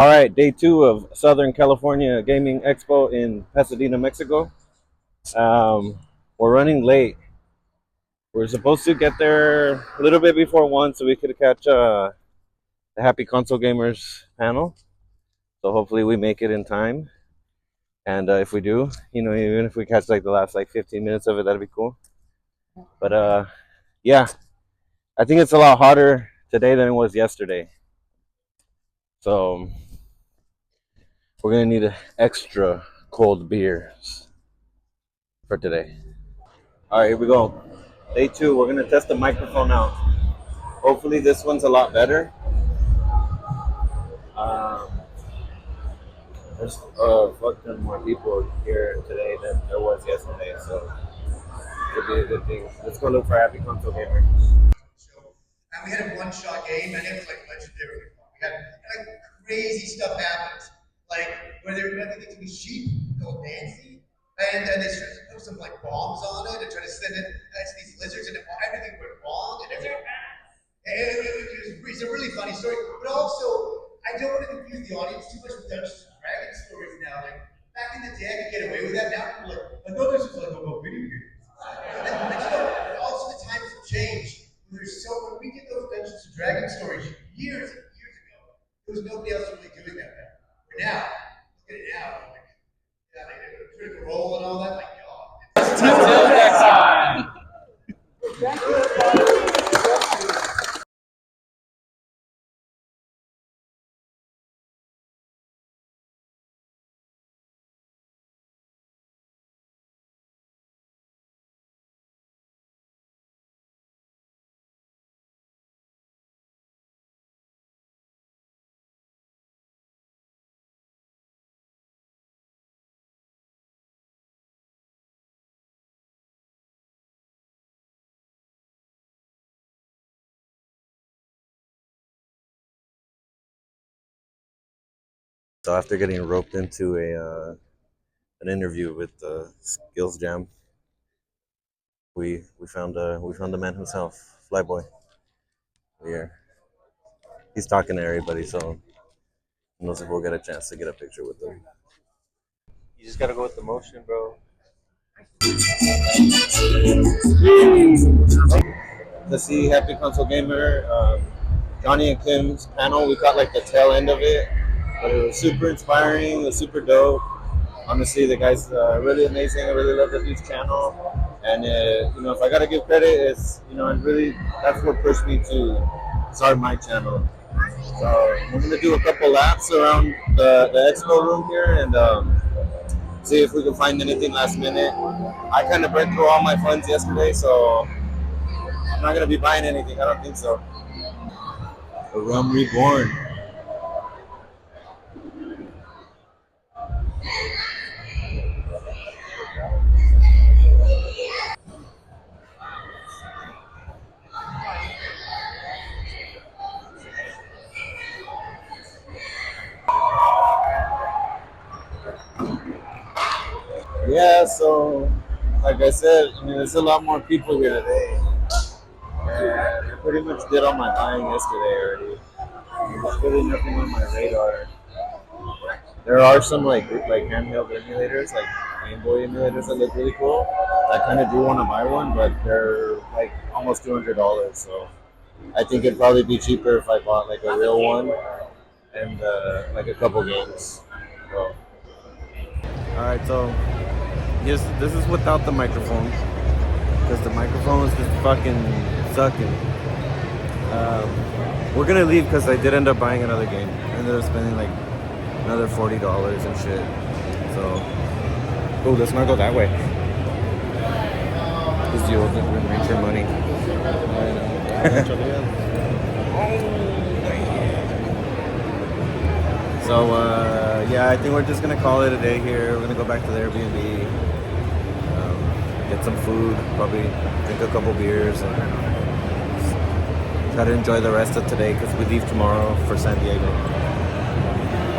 All right, day 2 of Southern California Gaming Expo in Pasadena, Mexico. Um, we're running late. We're supposed to get there a little bit before 1 so we could catch the Happy Console Gamers panel. So hopefully we make it in time. And if we do, even if we catch like the last like 15 minutes of it, that'd be cool. But yeah, I think it's a lot hotter today than it was yesterday. So we're gonna need extra cold beers for today. All right, here we go. Day 2, we're gonna test the microphone out. Hopefully this one's a lot better. Um, there's fuck ton more people here today than there was yesterday, so it could be a good thing. Let's go look for Happy Console Gamer. And we had a one-shot game, and it was like legendary. We had like crazy stuff happens, like where they were think to be sheep called Nancy, and then they started to put some like bombs on it and try to send it to these lizards, and everything went wrong, and everything. It's a really funny story, but also I don't want to confuse the audience too much with Dungeons and Dragons stories now. Like back in the day, I could get away with that. Now people are like, I thought this was like about video games. And also the times have changed. There's so when we did those Dungeons and Dragons stories years and years ago, there was nobody else really doing that then. But now, look at it now, like Critical Role and all that. My God. Until next time. So after getting roped into an interview with Skills Jam, we found the man himself, Flyboy. Here, he's talking to everybody, so who knows if we'll get a chance to get a picture with him. You just gotta go with the motion, bro. To see Happy Console Gamer, Johnny and Kim's panel, we caught like the tail end of it, but it was super inspiring. It was super dope. Honestly, the guy's really amazing. I really love the dude's channel, and if I gotta give credit, it's and really that's what pushed me to start my channel. So we're gonna do a couple laps around the expo room here and see if we can find anything last minute. I kind of burnt through all my funds yesterday, so I'm not gonna be buying anything. I don't think so. A Rum Reborn. Yeah, so like I said, there's a lot more people here today. And I pretty much did all my buying yesterday already. There's really nothing on my radar. There are some like handheld emulators, like Game Boy emulators that look really cool. I kind of do want to buy one, but they're like almost $200. So I think it'd probably be cheaper if I bought like a real one and like a couple games. So. All right, so yes, this is without the microphone because the microphone is just fucking sucking. We're gonna leave because I did end up buying another game. I ended up spending like another $40 and shit. So, oh, let's not go that way. Because you'll make your money. So, yeah, I think we're just gonna call it a day here. We're gonna go back to the Airbnb, get some food, probably drink a couple beers, and try to enjoy the rest of today because we leave tomorrow for San Diego.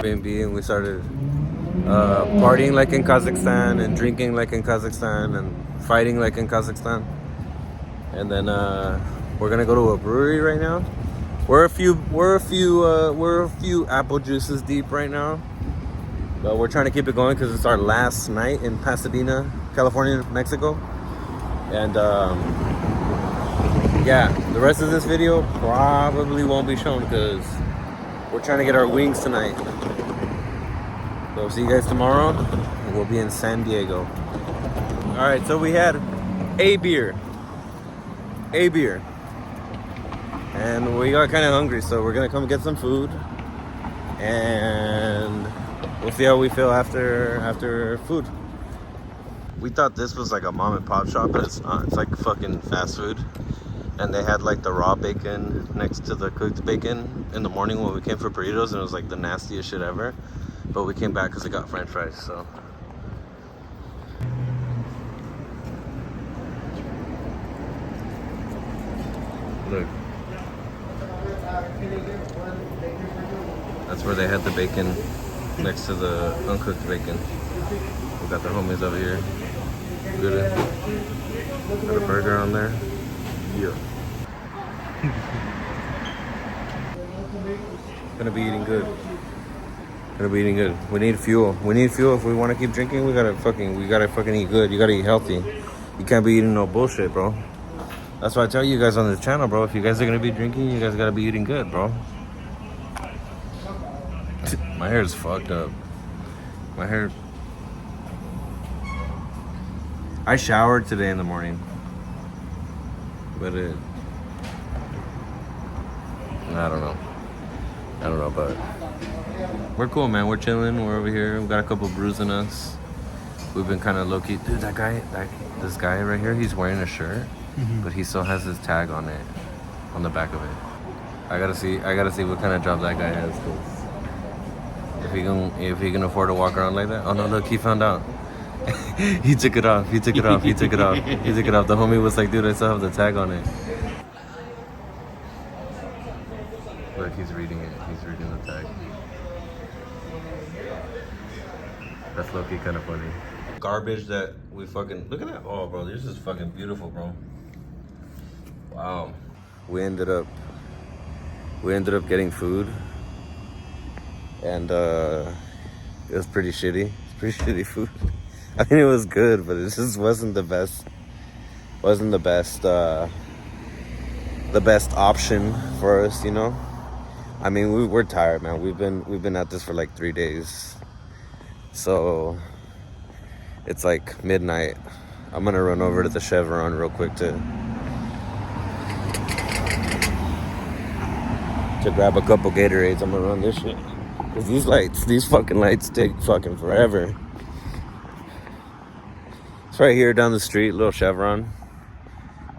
Airbnb, and we started partying like in Kazakhstan and drinking like in Kazakhstan and fighting like in Kazakhstan. And then we're gonna go to a brewery right now we're a few apple juices deep right now. But we're trying to keep it going because it's our last night in Pasadena, California, Mexico. And yeah, the rest of this video probably won't be shown because we're trying to get our wings tonight. So see you guys tomorrow. We'll be in San Diego. All right, so we had a beer, and we got kind of hungry, so we're gonna come get some food, and we'll see how we feel after food. We thought this was like a mom and pop shop, but it's not. It's like fucking fast food. And they had like the raw bacon next to the cooked bacon in the morning when we came for burritos, and it was like the nastiest shit ever. But we came back because it got French fries. So look, that's where they had the bacon next to the uncooked bacon. We got the homies over here. Good. Got a burger on there. Yeah. Gonna be eating good. We need fuel. If we want to keep drinking. We gotta fucking eat good. You gotta eat healthy. You can't be eating no bullshit, bro. That's why I tell you guys on this channel, bro. If you guys are gonna be drinking, you guys gotta be eating good, bro. My hair is fucked up. My hair. I showered today in the morning, but I don't know, but we're cool, man. We're chilling. We're over here. We got a couple brews in us. We've been kind of low key. Dude, this guy right here, he's wearing a shirt, but he still has his tag on it, on the back of it. I gotta see what kind of job that guy has, cause if he can afford to walk around like that. Oh no, look, he found out. He took it off. The homie was like, dude, I still have the tag on it. Look, he's reading it. He's reading the tag. That's low-key kind of funny. Garbage that we fucking... Look at that. Oh, bro, this is fucking beautiful, bro. Wow. We ended up getting food. And it was pretty shitty. It's pretty shitty food. I mean, it was good, but it just wasn't the best. Wasn't the best option for us, you know? I mean, we're tired, man. We've been at this for like 3 days. So it's like midnight. I'm gonna run over to the Chevron real quick to grab a couple Gatorades. I'm gonna run this shit. Cause these fucking lights take fucking forever. It's right here down the street, little Chevron.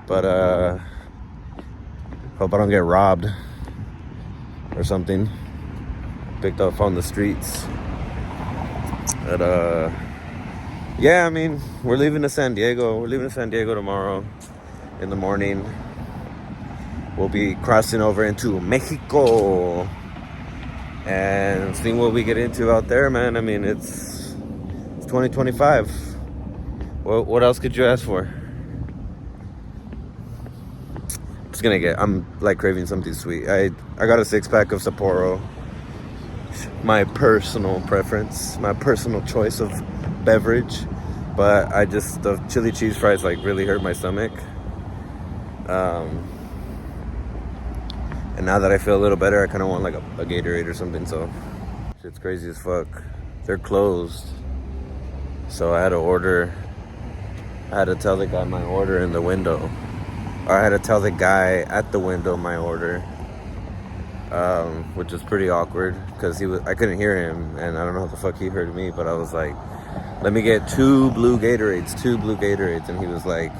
But hope I don't get robbed or something. Picked up on the streets. But yeah, I mean, we're leaving to San Diego. We're leaving to San Diego tomorrow in the morning. We'll be crossing over into Mexico and seeing what we get into out there, man. I mean, it's 2025. What else could you ask for? I'm like craving something sweet. I got a 6-pack of Sapporo. My personal preference, my personal choice of beverage, but the chili cheese fries like really hurt my stomach. And now that I feel a little better, I kind of want like a Gatorade or something. So shit's crazy as fuck. They're closed, so I had to tell the guy my order in the window. Or I had to tell the guy at the window my order, which was pretty awkward because I couldn't hear him, and I don't know how the fuck he heard me, but I was like, let me get 2 blue Gatorades, and he was like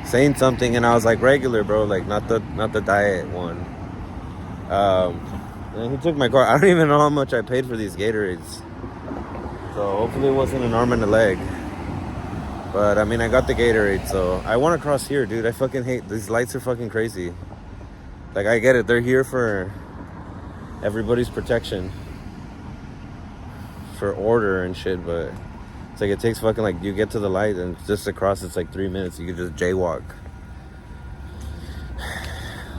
saying something, and I was like, regular, bro, like not the diet one. And he took my car. I don't even know how much I paid for these Gatorades, so hopefully it wasn't an arm and a leg. But I mean, I got the Gatorade, so I want to cross here, dude. I fucking hate these lights. Are fucking crazy. Like, I get it, they're here for everybody's protection, for order and shit, but it's like it takes fucking, like, you get to the light and just across it's like 3 minutes. You can just jaywalk.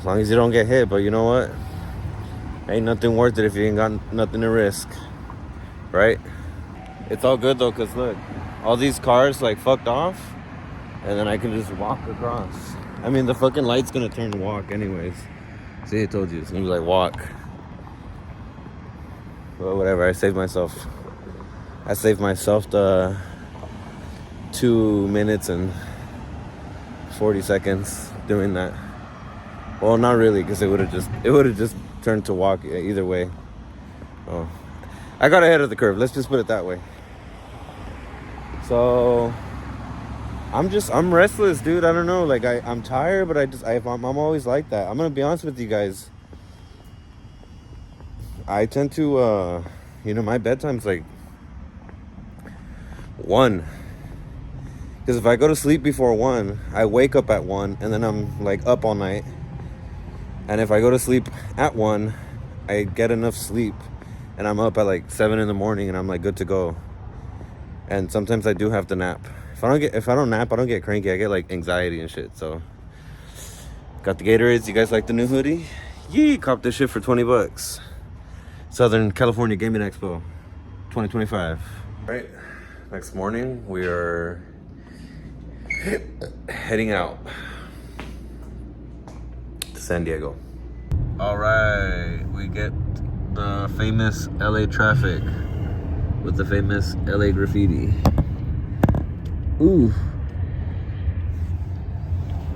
As long as you don't get hit. But you know what? Ain't nothing worth it if you ain't got nothing to risk. Right? It's all good though, because look, all these cars like fucked off. And then I can just walk across. I mean, the fucking light's gonna turn to walk anyways. See, I told you. It's gonna be like walk. Well, whatever. I saved myself the 2 minutes and 40 seconds doing that. Well, not really, because it would have just turned to walk either way. Oh, I got ahead of the curve. Let's just put it that way. So I'm restless, dude. I don't know. Like I'm tired, but I'm always like that. I'm gonna be honest with you guys. I tend to, my bedtime's like 1. Because if I go to sleep before 1, I wake up at 1, and then I'm like up all night. And if I go to sleep at 1, I get enough sleep, and I'm up at like 7 in the morning, and I'm like good to go. And sometimes I do have to nap. If I don't nap, I don't get cranky. I get like anxiety and shit. So got the Gatorades. You guys like the new hoodie? Yee! Cop this shit for $20. Southern California Gaming Expo 2025. Right. Next morning we are heading out to San Diego. All right, we get the famous LA traffic with the famous LA graffiti. Ooh.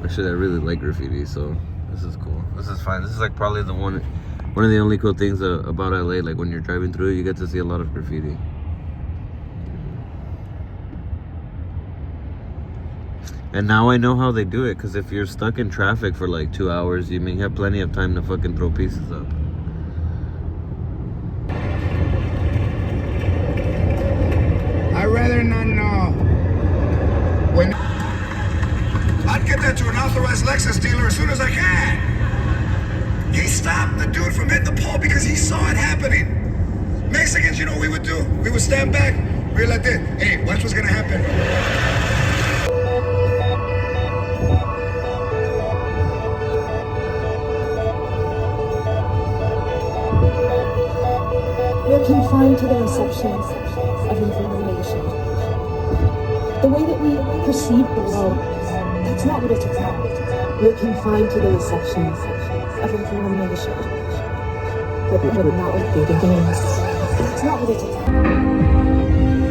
Actually, I really like graffiti, so this is cool. This is fine. This is like probably one of the only cool things about LA. Like when you're driving through, you get to see a lot of graffiti. And now I know how they do it, because if you're stuck in traffic for like 2 hours, you may have plenty of time to fucking throw pieces up. I'd rather not know. I'd get that to an authorized Lexus dealer as soon as I can. He stopped the dude from hitting the pole because he saw it happening. Mexicans, you know what we would do? We would stand back. We were like this. Hey, watch what's gonna happen. We're confined to the reception of information. The way that we perceive the world, that's not what it's about. We're confined to the reception of information. But not what data games. That's not what it's about.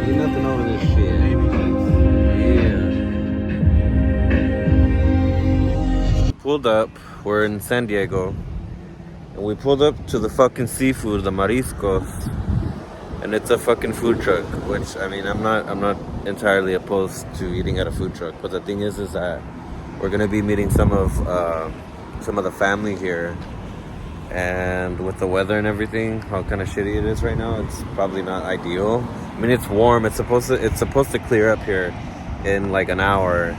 Ain't nothing over this shit. Yeah. Pulled up. We're in San Diego. And we pulled up to the fucking seafood, the mariscos. And it's a fucking food truck, which, I mean, I'm not entirely opposed to eating at a food truck, but the thing is that we're gonna be meeting some of the family here, and with the weather and everything, how kind of shitty it is right now, it's probably not ideal. I mean, it's warm. It's supposed to clear up here in like an hour,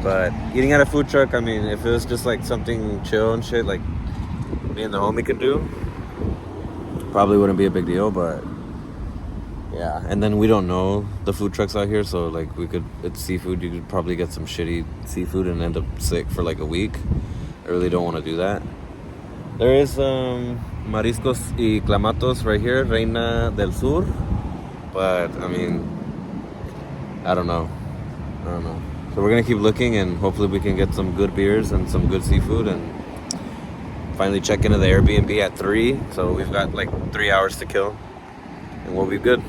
but eating at a food truck, I mean, if it was just like something chill and shit, like me and the homie could do, probably wouldn't be a big deal, but. Yeah, and then we don't know the food trucks out here, so like it's seafood, you could probably get some shitty seafood and end up sick for like a week. I really don't want to do that. There is mariscos y clamatos right here, Reina del Sur, but I mean, I don't know. So we're gonna keep looking, and hopefully we can get some good beers and some good seafood, and finally check into the Airbnb at 3, so we've got like 3 hours to kill. And we'll be good.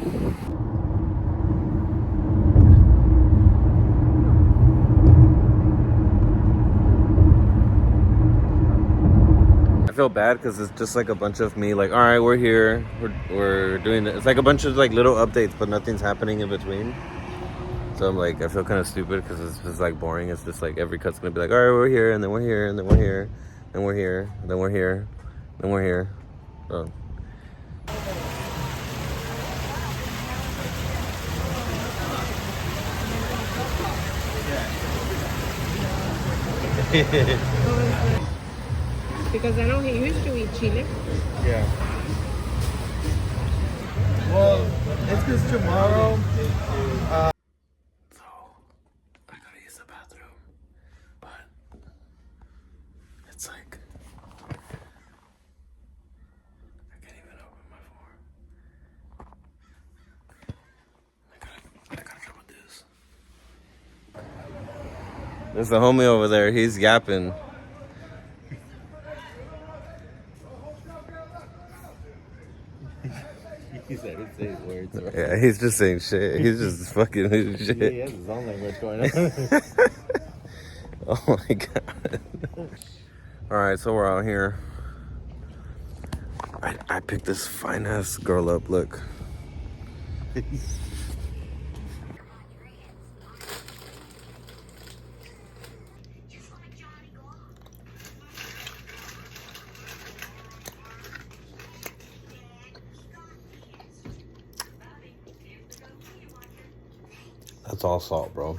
I feel bad because it's just like a bunch of me like, all right, we're here, we're doing it. It's like a bunch of like little updates, but nothing's happening in between. So I'm like, I feel kind of stupid because it's just like boring. It's just like every cut's gonna be like, all right, we're here, and then we're here, and then we're here, and we're here, and then we're here, and we're here. So. Because I know he used to eat chili. Yeah. Well, it's because tomorrow. So, I gotta use the bathroom, but it's like There's a homie over there. He's yapping. He's every saying words. Right? Yeah, he's just saying shit. He's just fucking shit. Yeah, he has his own language going on. Oh my god. Alright, so we're out here. I picked this fine ass girl up, look. That's all salt, bro.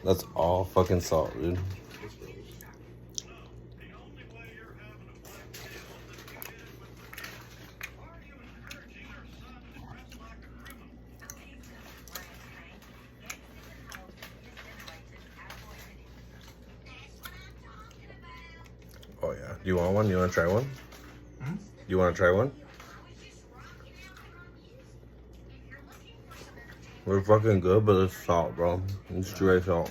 That's all fucking salt, dude. Oh yeah. Do you want one? You want to try one? You want to try one? We're fucking good, but it's salt, bro. It's straight salt.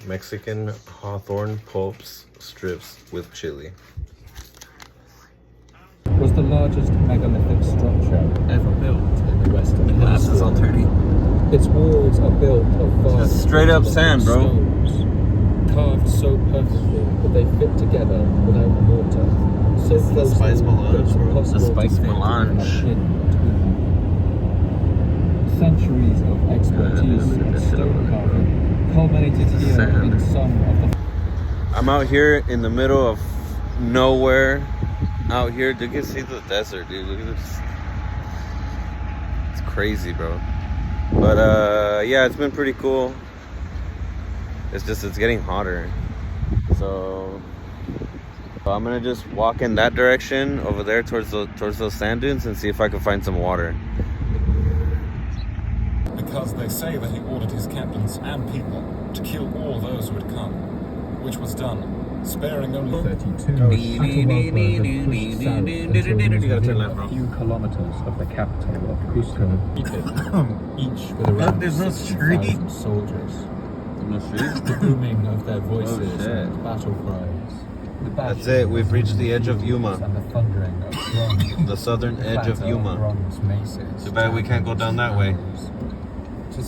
Mexican hawthorn pulps strips with chili. Was the largest megalithic structure ever built in the Western Hemisphere. all turning. Its walls are built of vast Just straight up sand, bro. stones, carved so perfectly that they fit together without mortar. So It's the closely spice melange, that it's bro. impossible The spice to fit melange. a pin between them. Centuries of expertise in stone carving culminated here Sand. in some of the I'm out here in the middle of nowhere. Out here, you can see the desert, dude. Look at this. It's crazy, bro. But yeah, it's been pretty cool. It's just it's getting hotter. So I'm gonna just walk in that direction over there towards those sand dunes and see if I can find some water. Because they say that he ordered his captains and people to kill all those who had come, which was done, sparing only 32 cattle workers had pushed south until it was within a few kilometers of the capital of Cusco, each with around There's no 60,000 soldiers. The booming of their voices shit. and battle cries. The That's bashing it, we've of reached the edge of Yuma. And the thundering of drums. The southern edge of clatter Yuma. bronze maces, Too bad we can't go down that way. Let's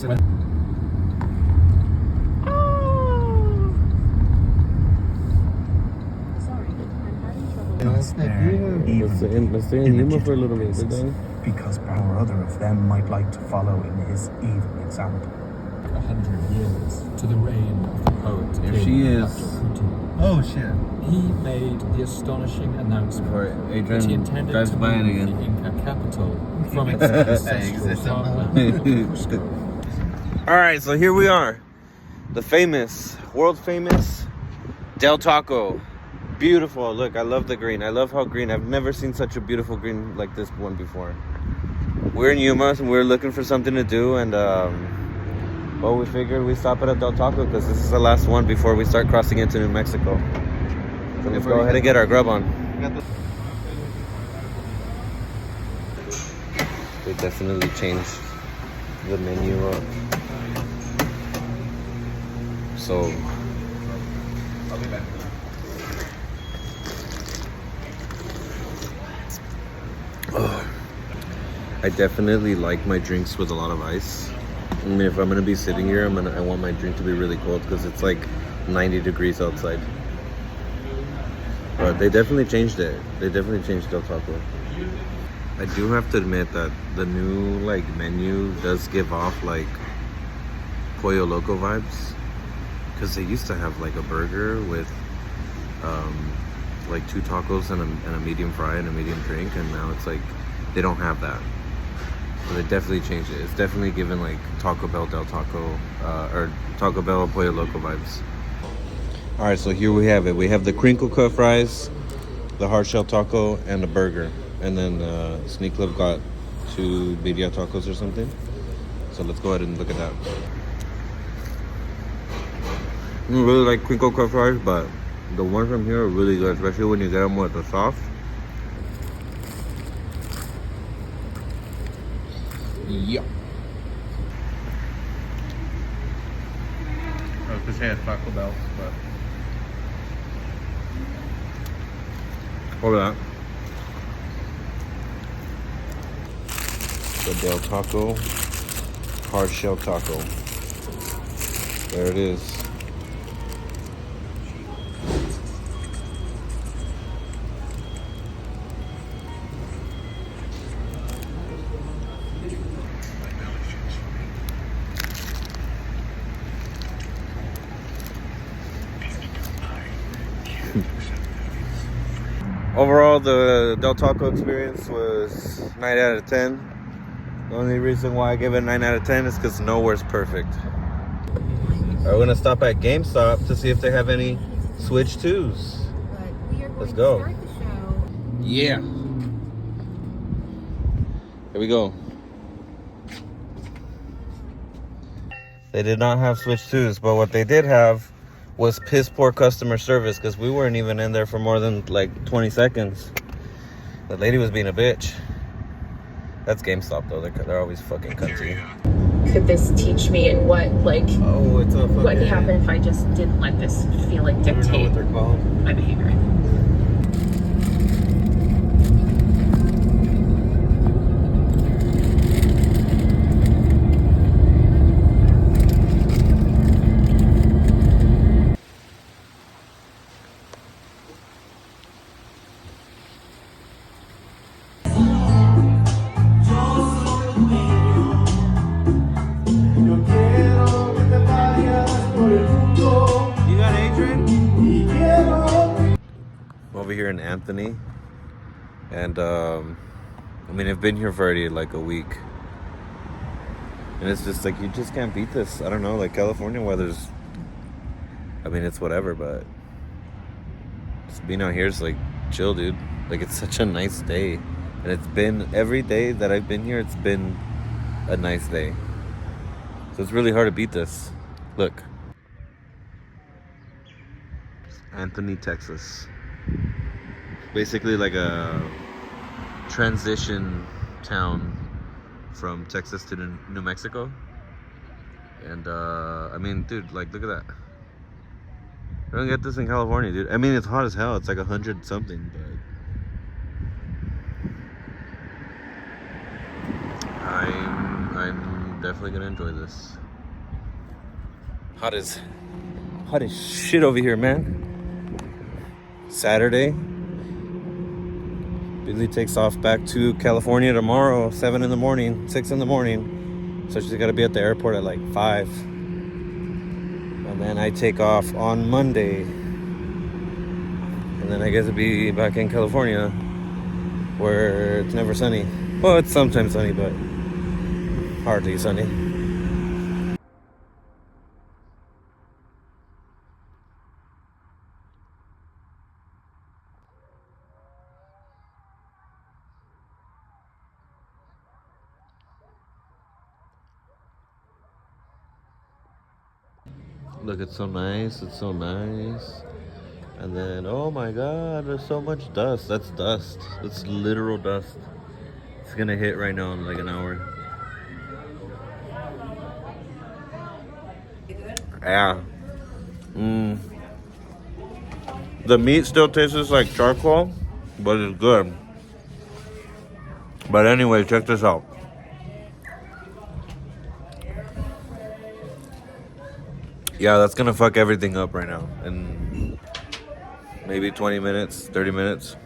stay in Yuma for a little bit, then. because one or other of them might like to follow in his evil example. 100 years to the reign of the poet. There King she is. Abdul-Quddin. Oh shit. He made the astonishing announcement Before Adrian that he intended drives to by it move again. the Inca capital from its ancestral heartland of Cusco. All right, so here we are, the famous, world famous Del Taco. Beautiful. Look, I love the green. I love how green. I've never seen such a beautiful green like this one before. We're in Yuma, and we're looking for something to do, and well, we figured we stop at a Del Taco because this is the last one before we start crossing into New Mexico. So let's go ahead and get our grub on. They definitely changed the menu up. So I'll be back. I definitely like my drinks with a lot of ice. I mean, if I'm gonna be sitting here, I want my drink to be really cold because it's like 90 degrees outside. But they definitely changed it. They definitely changed Del Taco. I do have to admit that the new like menu does give off like Pollo Loco vibes, because they used to have like a burger with like 2 tacos and a medium fry and a medium drink, and now it's like they don't have that. So they definitely changed it. It's definitely given like Taco Bell Del Taco or Taco Bell Pollo Loco vibes. All right, so here we have it. We have the crinkle cut fries, the hard shell taco, and a burger. And then Sneak Club got 2 birria tacos or something. So let's go ahead and look at that. I really like crinkle cut fries, but the ones from here are really good, especially when you get them with the sauce. Yeah. I was gonna say it's Taco Bell, but Hold on. The Del Taco hard shell taco. There it is. Overall, the Del Taco experience was 9 out of 10. The only reason why I give it a 9 out of 10 is because nowhere's perfect. Alright, we're gonna stop at GameStop to see if they have any Switch 2s. Let's go. Yeah. Here we go. They did not have Switch 2s, but what they did have was piss poor customer service because we weren't even in there for more than like 20 seconds. The lady was being a bitch. That's GameStop though. They're always fucking cunty. Could this teach me what Oh, it's a fucking... what could happen if I just didn't let this feeling I don't know dictate what they're called. my behavior? You got Adrian? Over here in Anthony, and I mean, I've been here for already like a week, and it's just like you just can't beat this. I don't know, like California weather's, I mean, it's whatever, but just being out here is like chill, dude. Like it's such a nice day, and it's been every day that I've been here, it's been a nice day. So it's really hard to beat this. Look, Anthony, Texas. Basically like a transition town from Texas to New Mexico. And I mean, dude, like look at that. I don't get this in California, dude. I mean, it's hot as hell. It's like 100 something, but I'm definitely gonna enjoy this. Hot as shit over here, man. Saturday. Billy takes off back to California tomorrow, 7 in the morning, 6 in the morning. So she's got to be at the airport at like 5. And then I take off on Monday. And then I get to be back in California, where it's never sunny. Well, it's sometimes sunny, but hardly sunny. Look, it's so nice. It's so nice. And then, oh my God, there's so much dust. That's dust. That's literal dust. It's gonna hit right now in like an hour. Yeah. The meat still tastes like charcoal, but it's good. But anyway, check this out. Yeah, that's gonna fuck everything up right now. In maybe 20 minutes, 30 minutes.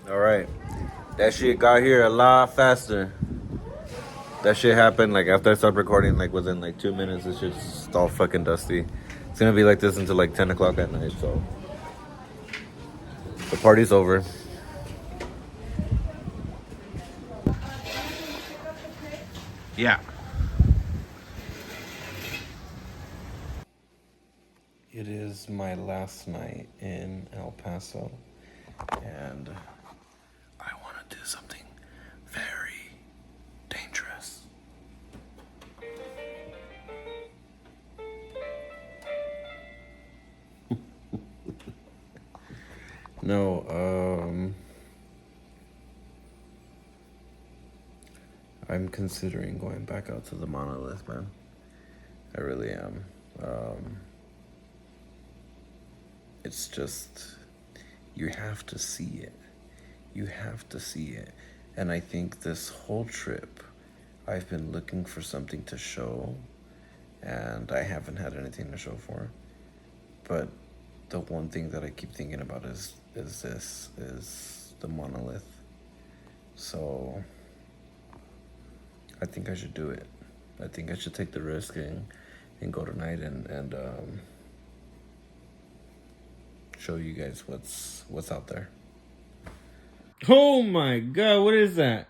All right. That shit got here a lot faster. That shit happened like after I stopped recording, like within like 2 minutes. It's just all fucking dusty. It's gonna be like this until like 10 o'clock at night, so the party's over. Yeah. It is my last night in El Paso, and I want to do something very dangerous. No, I'm considering going back out to the monolith, man. I really am. It's just, you have to see it. You have to see it. And I think this whole trip, I've been looking for something to show, and I haven't had anything to show for. But the one thing that I keep thinking about is the monolith. So I think I should do it. I think I should take the risk and go tonight and show you guys what's out there. Oh my god, what is that?